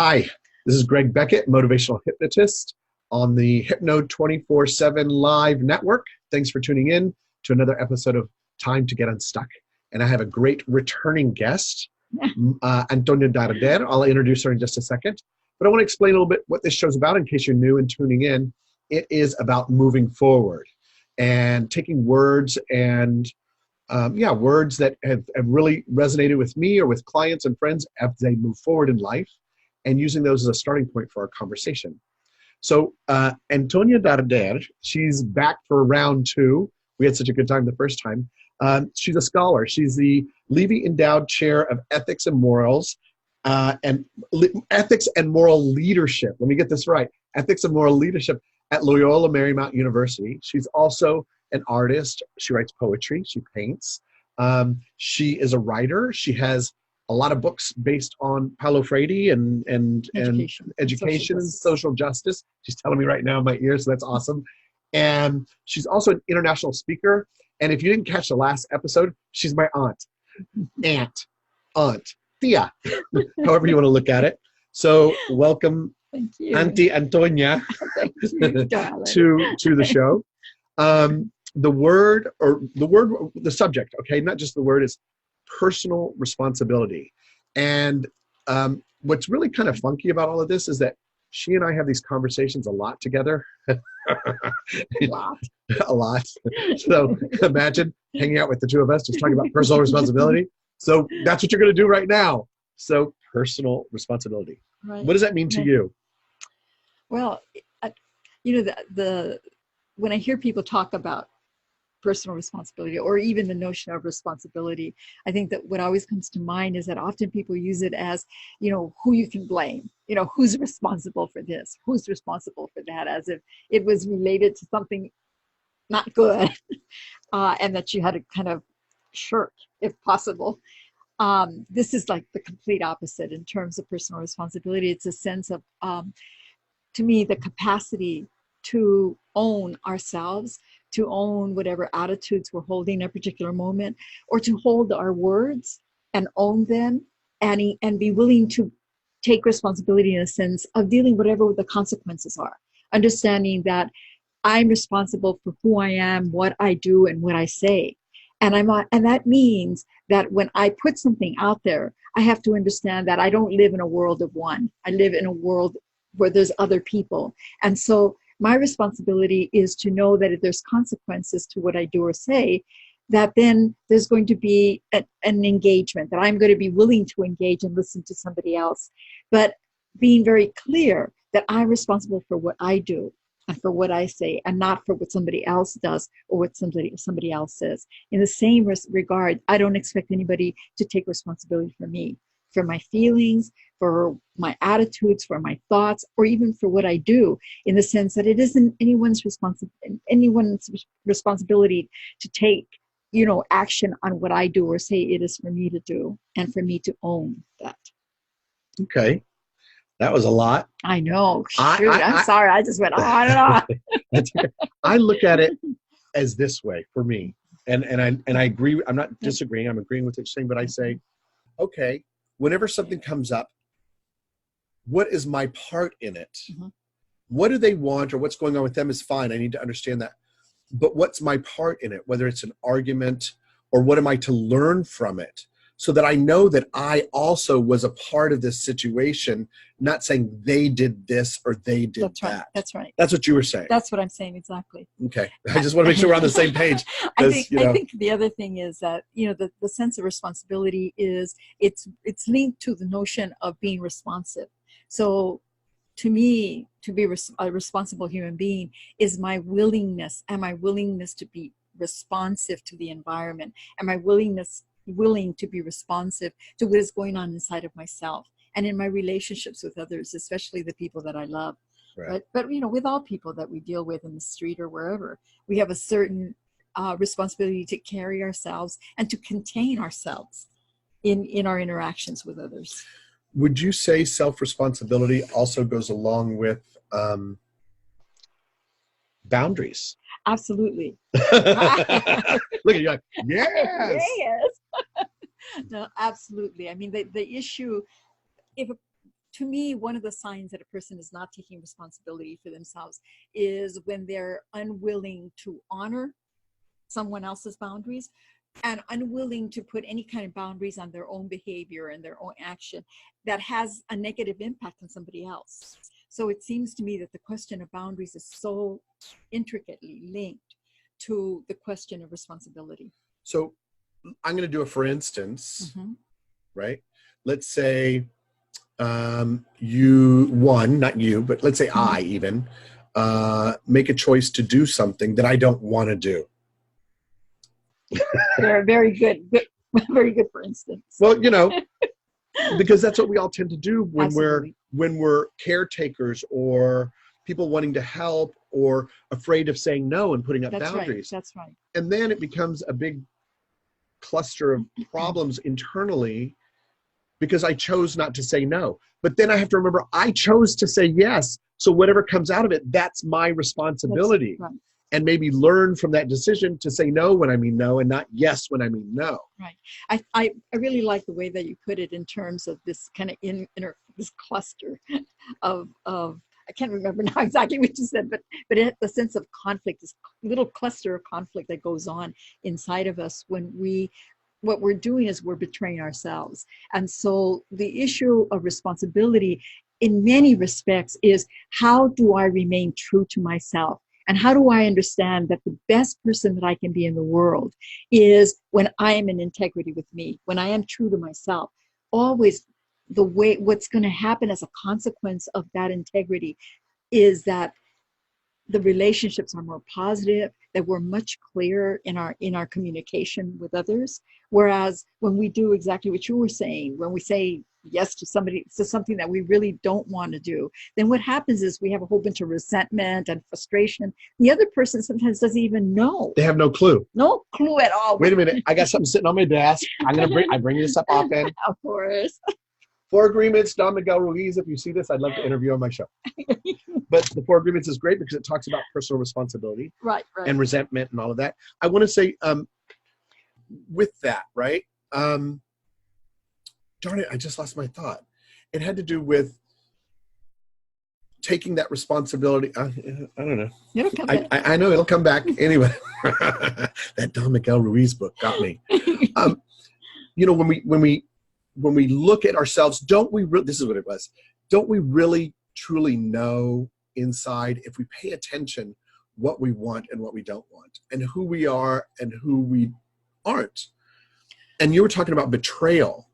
Hi, this is Greg Beckett, motivational hypnotist on the Hypno 24/7 Live Network. Thanks for tuning in to another episode of Time to Get Unstuck. And I have a great returning guest, Antonia Darder. I'll introduce her in just a second. But I want to explain a little bit what this show's about in case you're new and tuning in. It is about moving forward and taking words and words that have really resonated with me or with clients and friends as they move forward in life, and using those as a starting point for our conversation. So Antonia Darder, she's back for round two. We had such a good time the first time. She's a scholar. She's the Leavey Endowed Chair of Ethics and Morals, Ethics and Moral Leadership. Let me get this right. Ethics and Moral Leadership at Loyola Marymount University. She's also an artist. She writes poetry. She paints. She is a writer. She has a lot of books based on Paulo Freire and education and social justice. She's telling me right now in my ear, so that's awesome. And she's also an international speaker. And if you didn't catch the last episode, she's my aunt, Tia, however you want to look at it. So welcome, thank you, Auntie Antonia, thank you, to the show. The subject, okay, not just the word, is personal responsibility. And what's really kind of funky about all of this is that she and I have these conversations a lot together. A lot. So imagine hanging out with the two of us just talking about personal responsibility. So that's what you're going to do right now. So personal responsibility. Right. What does that mean to you? Well, when I hear people talk about personal responsibility or even the notion of responsibility, I think that what always comes to mind is that often people use it as, who you can blame, who's responsible for this, who's responsible for that, as if it was related to something not good and that you had to kind of shirk if possible. This is like the complete opposite in terms of personal responsibility. It's a sense of, to me, the capacity to own ourselves, to own whatever attitudes we're holding at a particular moment, or to hold our words and own them and be willing to take responsibility in a sense of dealing whatever the consequences are. Understanding that I'm responsible for who I am, what I do, and what I say. And that means that when I put something out there, I have to understand that I don't live in a world of one. I live in a world where there's other people. And so my responsibility is to know that if there's consequences to what I do or say, that then there's going to be an engagement, that I'm going to be willing to engage and listen to somebody else. But being very clear that I'm responsible for what I do and for what I say, and not for what somebody else does or what somebody else says. In the same regard, I don't expect anybody to take responsibility for me, for my feelings, for my attitudes, for my thoughts, or even for what I do, in the sense that it isn't anyone's responsibility to take, action on what I do or say. It is for me to do and for me to own that. Okay. That was a lot. I know. I'm sorry. I just went on and on. That's okay. I look at it as this way for me. And I agree. I'm not disagreeing. I'm agreeing with what you're saying, but I say, okay, whenever something comes up, what is my part in it? Mm-hmm. What do they want or what's going on with them is fine. I need to understand that. But what's my part in it? Whether it's an argument or what am I to learn from it? So that I know that I also was a part of this situation, not saying they did this or they did That's that. Right. That's right. That's what you were saying. That's what I'm saying, exactly. Okay. I just want to make sure we're on the same page. I think the other thing is that, the sense of responsibility is, it's linked to the notion of being responsive. So to me, to be a responsible human being is my willingness to be responsive to the environment, and my willing to be responsive to what is going on inside of myself and in my relationships with others, especially the people that I love. Right. But with all people that we deal with in the street or wherever, we have a certain responsibility to carry ourselves and to contain ourselves in our interactions with others. Would you say self-responsibility also goes along with boundaries? Absolutely. Look at you like, yes. Yes. No, absolutely. I mean, the issue, to me, one of the signs that a person is not taking responsibility for themselves is when they're unwilling to honor someone else's boundaries and unwilling to put any kind of boundaries on their own behavior and their own action that has a negative impact on somebody else. So it seems to me that the question of boundaries is so intricately linked to the question of responsibility. So I'm going to do a for instance, right? Let's say not you, but let's say I even make a choice to do something that I don't want to do. They're very good, very good for instance. Well, because that's what we all tend to do when Absolutely. we're caretakers or people wanting to help or afraid of saying no and putting up boundaries. That's right. And then it becomes a big cluster of problems internally because I chose not to say no. But then I have to remember I chose to say yes. So whatever comes out of it, that's my responsibility. That's right. And maybe learn from that decision to say no when I mean no and not yes when I mean no. Right. I really like the way that you put it in terms of this kind of this cluster of I can't remember now exactly what you said, but the sense of conflict, this little cluster of conflict that goes on inside of us when what we're doing is we're betraying ourselves. And so the issue of responsibility in many respects is, how do I remain true to myself? And how do I understand that the best person that I can be in the world is when I am in integrity with me, when I am true to myself? Always what's going to happen as a consequence of that integrity is that the relationships are more positive, that we're much clearer in our communication with others. Whereas when we do exactly what you were saying, when we say yes to something that we really don't want to do, then what happens is we have a whole bunch of resentment and frustration. The other person sometimes doesn't even know. They have no clue. No clue at all. Wait a minute. I got something sitting on my desk. I bring this up often. Of course. 4 Agreements, Don Miguel Ruiz. If you see this, I'd love to interview on my show. But the 4 Agreements is great because it talks about personal responsibility and resentment and all of that. I want to say with that, right? Darn it, I just lost my thought. It had to do with taking that responsibility. I don't know. It'll come back. I know it'll come back anyway. That Don Miguel Ruiz book got me. When we look at ourselves, this is what it was. Don't we really truly know inside, if we pay attention, what we want and what we don't want, and who we are and who we aren't? And you were talking about betrayal.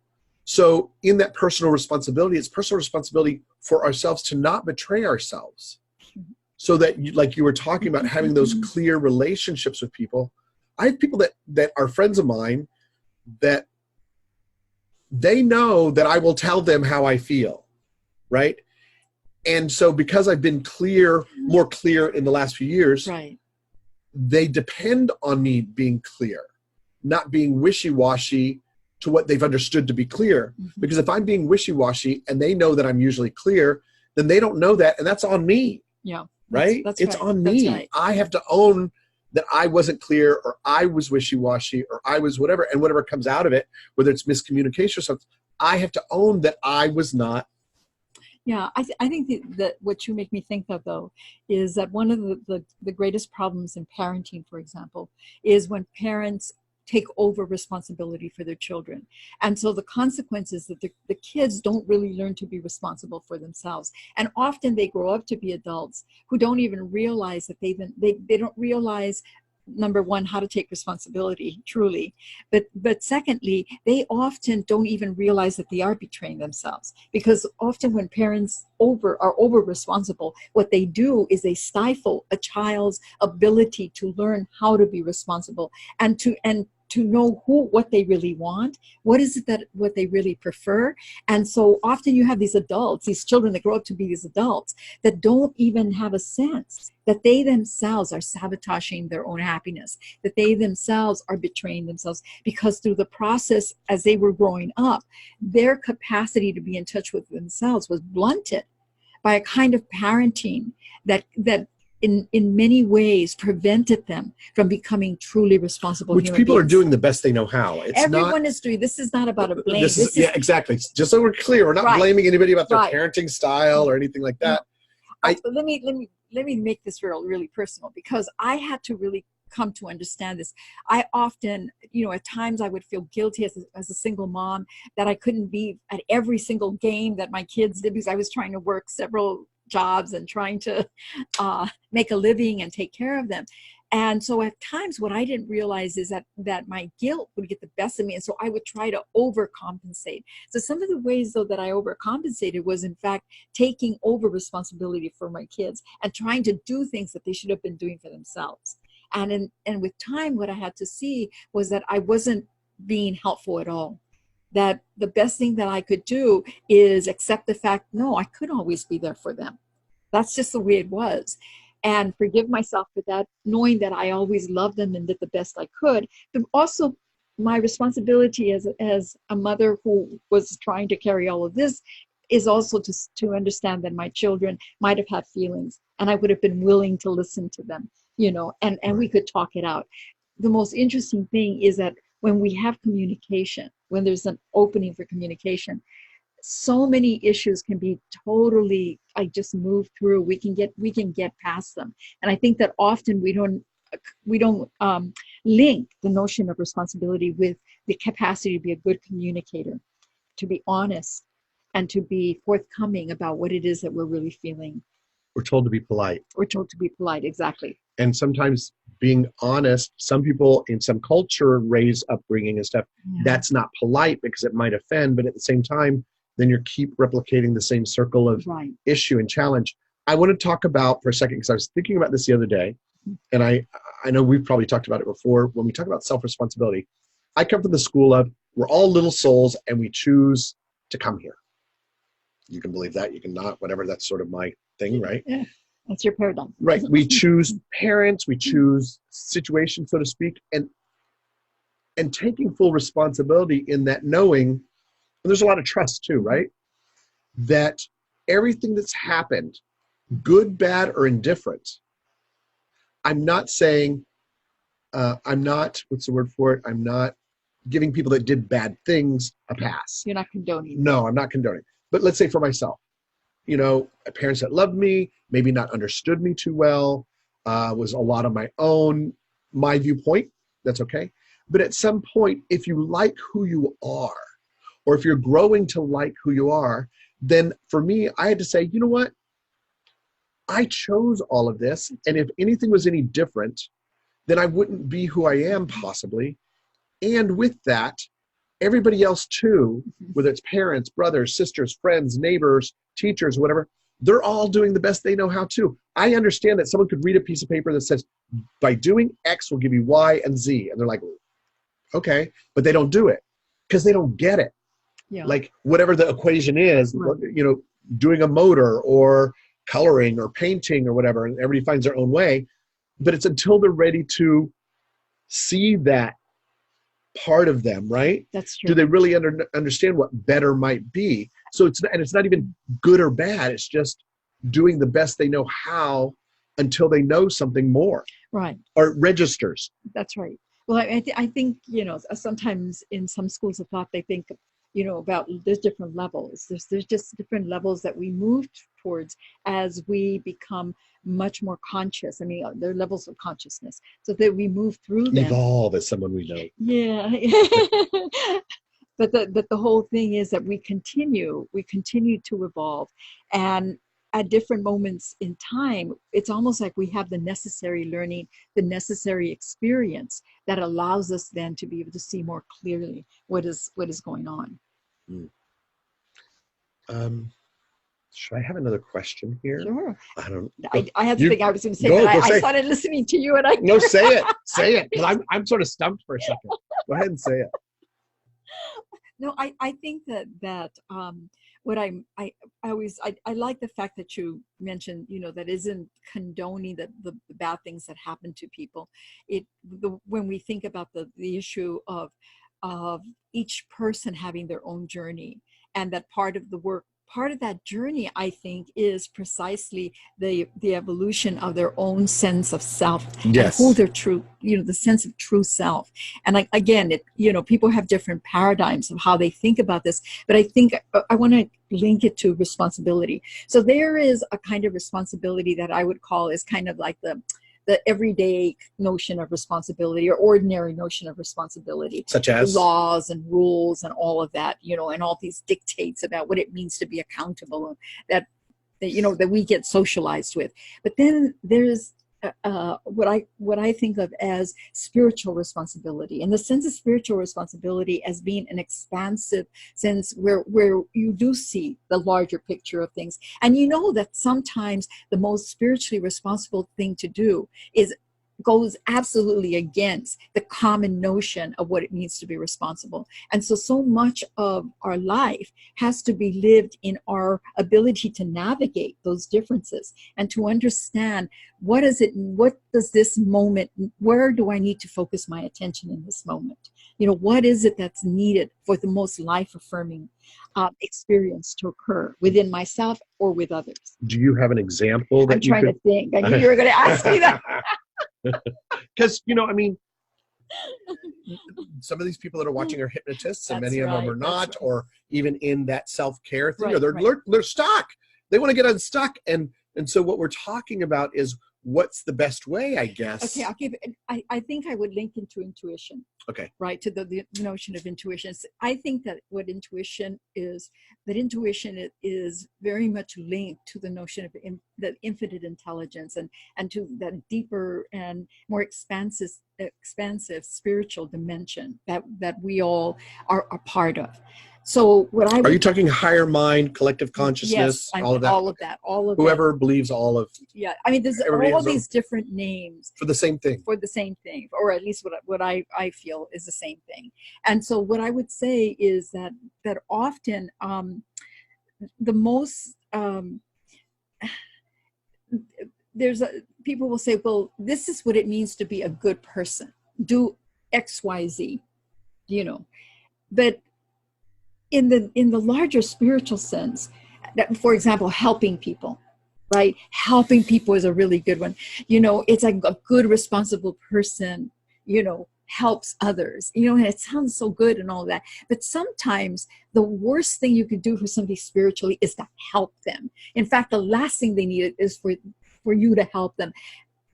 So in that personal responsibility, it's personal responsibility for ourselves to not betray ourselves. So that, like you were talking about, having those clear relationships with people. I have people that are friends of mine that they know that I will tell them how I feel, right? And so because I've been more clear in the last few years, they depend on me being clear, not being wishy-washy to what they've understood to be clear. Because if I'm being wishy-washy and they know that I'm usually clear, then they don't know that, and that's on me. Yeah. Right? It's on me. Right. I have to own that I wasn't clear, or I was wishy-washy, or I was whatever, and whatever comes out of it, whether it's miscommunication or something, I have to own that I was not. Yeah, I think that what you make me think of, though, is that one of the greatest problems in parenting, for example, is when parents take over responsibility for their children. And so the consequence is that the kids don't really learn to be responsible for themselves. And often they grow up to be adults who don't even realize that they don't realize, number one, how to take responsibility truly, but secondly, they often don't even realize that they are betraying themselves, because often when parents are over responsible, what they do is they stifle a child's ability to learn how to be responsible and to know what they really want, what they really prefer. And so often you have these children that grow up to be these adults that don't even have a sense that they themselves are sabotaging their own happiness, that they themselves are betraying themselves, because through the process as they were growing up, their capacity to be in touch with themselves was blunted by a kind of parenting that in many ways prevented them from becoming truly responsible Which human people beings. are doing the best they know how. It's Everyone not, is doing. This is not about a blame. this is, yeah, exactly. Just so we're clear, we're not Right. blaming anybody about their Right. parenting style or anything like that. Let me make this really personal, because I had to really come to understand this. I often, at times I would feel guilty as a single mom that I couldn't be at every single game that my kids did, because I was trying to work several jobs and trying to make a living and take care of them. And so at times what I didn't realize is that my guilt would get the best of me. And so I would try to overcompensate. So some of the ways, though, that I overcompensated was, in fact, taking over responsibility for my kids and trying to do things that they should have been doing for themselves. And with time, what I had to see was that I wasn't being helpful at all. That the best thing that I could do is accept the fact, no, I couldn't always be there for them. That's just the way it was. And forgive myself for that, knowing that I always loved them and did the best I could. But also my responsibility as a mother who was trying to carry all of this is also to understand that my children might have had feelings, and I would have been willing to listen to them, and we could talk it out. The most interesting thing is that when we have communication, when there's an opening for communication, so many issues can be totally just move through. We can get past them. And I think that often we don't link the notion of responsibility with the capacity to be a good communicator, to be honest, and to be forthcoming about what it is that we're really feeling. We're told to be polite. We're told to be polite, exactly. And sometimes being honest, some people in some culture raise upbringing and stuff, that's not polite because it might offend, but at the same time, then you keep replicating the same circle of issue and challenge. I want to talk about for a second, because I was thinking about this the other day, and I know we've probably talked about it before. When we talk about self-responsibility, I come from the school of we're all little souls and we choose to come here. You can believe that, you can not, whatever. That's sort of my thing, right? Yeah, that's your paradigm. Right. We choose parents, we choose situations, so to speak, and taking full responsibility in that, knowing, and there's a lot of trust too, right? That everything that's happened, good, bad, or indifferent, I'm not saying, I'm not, what's the word for it? I'm not giving people that did bad things a pass. You're not condoning. No, I'm not condoning. But let's say for myself, parents that loved me, maybe not understood me too well, was a lot of my viewpoint, that's okay. But at some point, if you like who you are, or if you're growing to like who you are, then for me, I had to say, you know what? I chose all of this. And if anything was any different, then I wouldn't be who I am possibly. And with that, everybody else too, whether it's parents, brothers, sisters, friends, neighbors, teachers, whatever, they're all doing the best they know how to. I understand that someone could read a piece of paper that says, by doing X will give you Y and Z. And they're like, okay, but they don't do it because they don't get it. Yeah. Like whatever the equation is, right. Doing a motor or coloring or painting or whatever, and everybody finds their own way. But it's until they're ready to see that part of them, right? That's true. Do they really understand what better might be? So it's not even good or bad. It's just doing the best they know how until they know something more. Right. Or registers. That's right. Well, I think, sometimes in some schools of thought, they think, about there's different levels. There's just different levels that we move towards as we become much more conscious. I mean, there are levels of consciousness, so that we move through them. Evolve as someone we know. Yeah. But the whole thing is that we continue to evolve, and at different moments in time, it's almost like we have the necessary learning, the necessary experience that allows us then to be able to see more clearly what is going on. Should I have another question here? Sure. I don't. I had something I was going to say, but I started listening to you, and I. No, say it, because I'm sort of stumped for a second. Go ahead and say it. No, I think that what I like the fact that you mentioned, that isn't condoning the bad things that happen to people. When we think about the issue of each person having their own journey, and that part of the work part of that journey, I think, is precisely the evolution of their own sense of self. Yes. And who their true, the sense of true self. And again, people have different paradigms of how they think about this, but I think I want to link it to responsibility. So there is a kind of responsibility that I would call is kind of like the everyday notion of responsibility, or ordinary notion of responsibility, such as laws and rules and all of that, and all these dictates about what it means to be accountable, that we get socialized with. But then there's what I think of as spiritual responsibility, and the sense of spiritual responsibility as being an expansive sense where you do see the larger picture of things, and that sometimes the most spiritually responsible thing to do goes absolutely against the common notion of what it means to be responsible. And so much of our life has to be lived in our ability to navigate those differences and to understand what does this moment, where do I need to focus my attention in this moment? What is it that's needed for the most life-affirming experience to occur within myself or with others? Do you have an example that I'm trying to think. I knew you were going to ask me that. Because, some of these people that are watching are hypnotists, and many of them are not, right. Or even in that self-care thing, or they're stuck. They want to get unstuck. And so what we're talking about is what's the best way, I guess. Okay, I think I would link into intuition. Okay. Right, to the notion of intuition. I think that what intuition is very much linked to the notion of the infinite intelligence and to that deeper and more expansive spiritual dimension that we all are a part of. So are you talking higher mind, collective consciousness, yes, all of that? All of whoever believes all of. Yeah, I mean, there's all these different names for the same thing. Or at least what I feel is the same thing. And so what I would say is that often the most people will say, well, this is what it means to be a good person. Do X, Y, Z, but in the larger spiritual sense, that, for example, helping people, right? Helping people is a really good one. It's like a good, responsible person, helps others, and it sounds so good and all that. But sometimes the worst thing you could do for somebody spiritually is to help them. In fact, the last thing they need is for you to help them.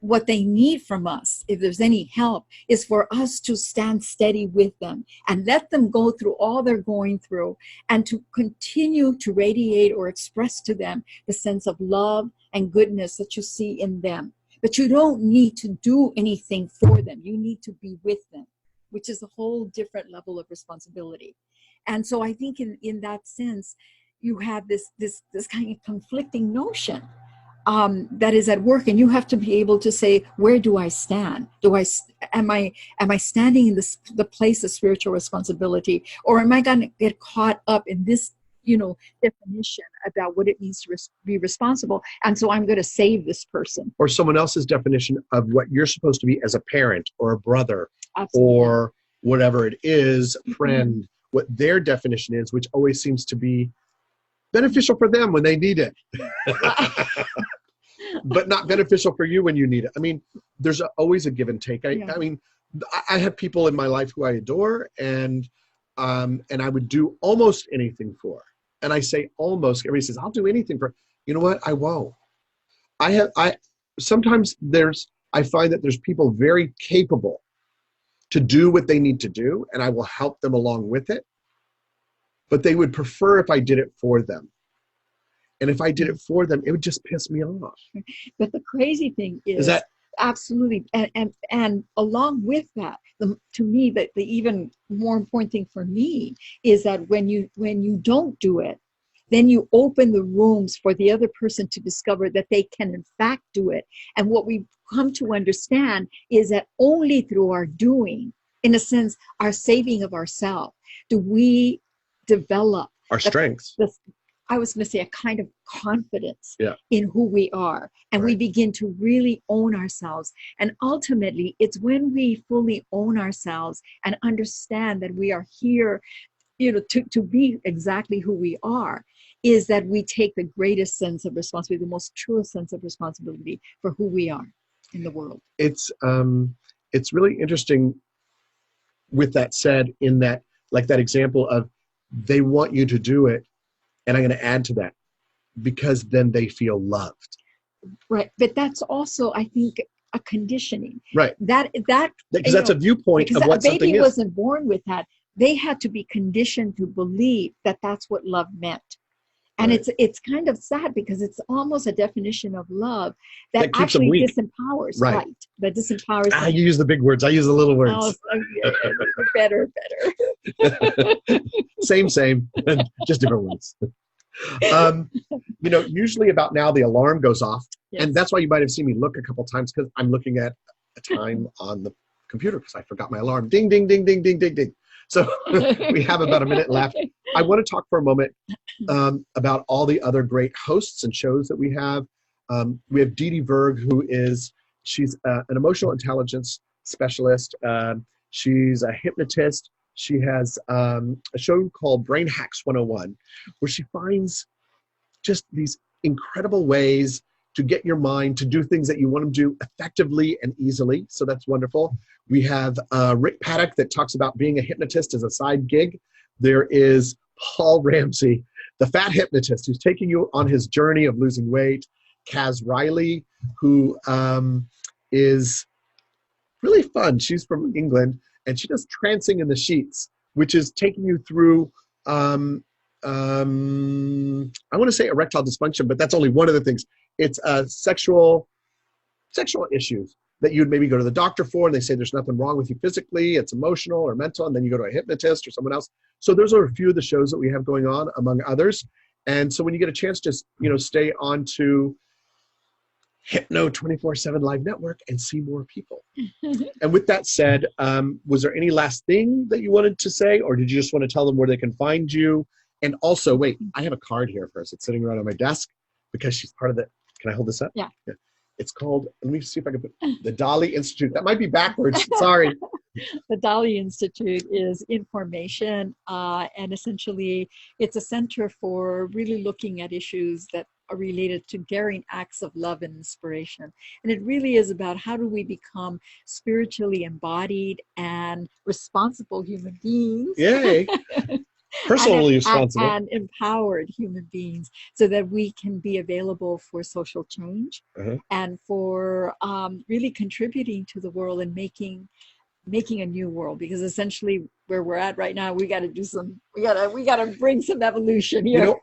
What they need from us, if there's any help, is for us to stand steady with them and let them go through all they're going through, and to continue to radiate or express to them the sense of love and goodness that you see in them. But you don't need to do anything for them. You need to be with them, which is a whole different level of responsibility. And so I think in that sense, you have this kind of conflicting notion that is at work, and you have to be able to say, where do I stand? Am I standing in the place of spiritual responsibility, or am I going to get caught up in this definition about what it means to be responsible, and so I'm going to save this person, or someone else's definition of what you're supposed to be as a parent or a brother? Absolutely. Or whatever it is, a friend, what their definition is, which always seems to be beneficial for them when they need it. But not beneficial for you when you need it. I mean, there's always a give and take. I mean, I have people in my life who I adore, and I would do almost anything for. And I say almost. Everybody says, I'll do anything for. You know what? I won't. Sometimes I find that there's people very capable to do what they need to do, and I will help them along with it. But they would prefer if I did it for them. And if I did it for them, it would just piss me off. But the crazy thing is that absolutely, and along with that, to me, the even more important thing for me is that when you don't do it, then you open the rooms for the other person to discover that they can in fact do it. And what we come to understand is that only through our doing, in a sense, our saving of ourselves, do we develop our strengths. I was going to say a kind of confidence in who we are. And we begin to really own ourselves. And ultimately, it's when we fully own ourselves and understand that we are here, to be exactly who we are, is that we take the greatest sense of responsibility, the most truest sense of responsibility for who we are in the world. It's really interesting with that said, in that, like that example of they want you to do it, and I'm going to add to that, because then they feel loved. Right. But that's also, I think, a conditioning. Right. Because that's a viewpoint of what something is. A baby wasn't born with that. They had to be conditioned to believe that that's what love meant. And right. it's kind of sad, because it's almost a definition of love that keeps actually them weak. Disempowers. Right. That disempowers them. You use the big words. I use the little words. Oh, better. Same, just different words. Usually about now the alarm goes off. Yes. And that's why you might have seen me look a couple times, because I'm looking at a time on the computer because I forgot my alarm. Ding, ding, ding, ding, ding, ding, ding. So we have about a minute left. I want to talk for a moment about all the other great hosts and shows that we have. We have Dee Dee Berg, she's an emotional intelligence specialist. She's a hypnotist. She has a show called Brain Hacks 101, where she finds just these incredible ways to get your mind to do things that you want to do effectively and easily. So that's wonderful. We have Rick Paddock that talks about being a hypnotist as a side gig. There is Paul Ramsey, the fat hypnotist, who's taking you on his journey of losing weight. Kaz Riley, who is really fun. She's from England, and she does trancing in the sheets, which is taking you through, I want to say erectile dysfunction, but that's only one of the things. It's sexual issues that you'd maybe go to the doctor for, and they say there's nothing wrong with you physically, it's emotional or mental, and then you go to a hypnotist or someone else. So those are a few of the shows that we have going on, among others. And so when you get a chance, just stay on to Hypno 24/7 Live Network and see more people. And with that said, was there any last thing that you wanted to say, or did you just want to tell them where they can find you? And also, wait, I have a card here for us. It's sitting right on my desk because she's part of the, can I hold this up? Yeah. It's called, let me see if I can put, the Dali Institute. That might be backwards, sorry. The Dali Institute is information, and essentially it's a center for really looking at issues that are related to daring acts of love and inspiration. And it really is about how do we become spiritually embodied and responsible human beings. Yay. Personally responsible. And empowered human beings, so that we can be available for social change and for really contributing to the world and making a new world. Because essentially where we're at right now, we got to do we got to bring some evolution here.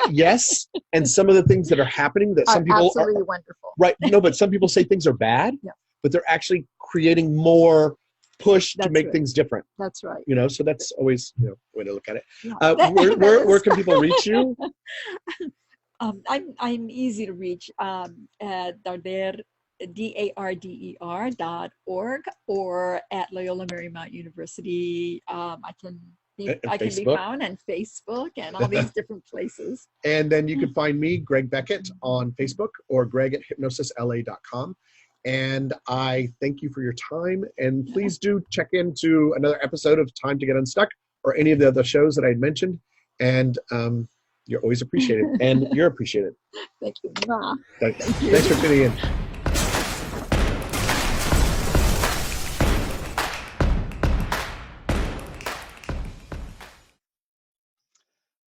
Yes, and some of the things that are happening that some people absolutely wonderful. Right. No, but some people say things are bad, but they're actually creating more push to make things different. That's right. So that's always a way to look at it. Where can people reach you? I'm easy to reach at Darder, DARDER.org, or at Loyola Marymount University. I can be found on Facebook and all these different places. And then you can find me, Greg Beckett, on Facebook, or Greg at hypnosisla.com. And I thank you for your time. And please do check into another episode of Time to Get Unstuck, or any of the other shows that I had mentioned. And you're always appreciated, and you're appreciated. Thank you. Thanks for tuning in.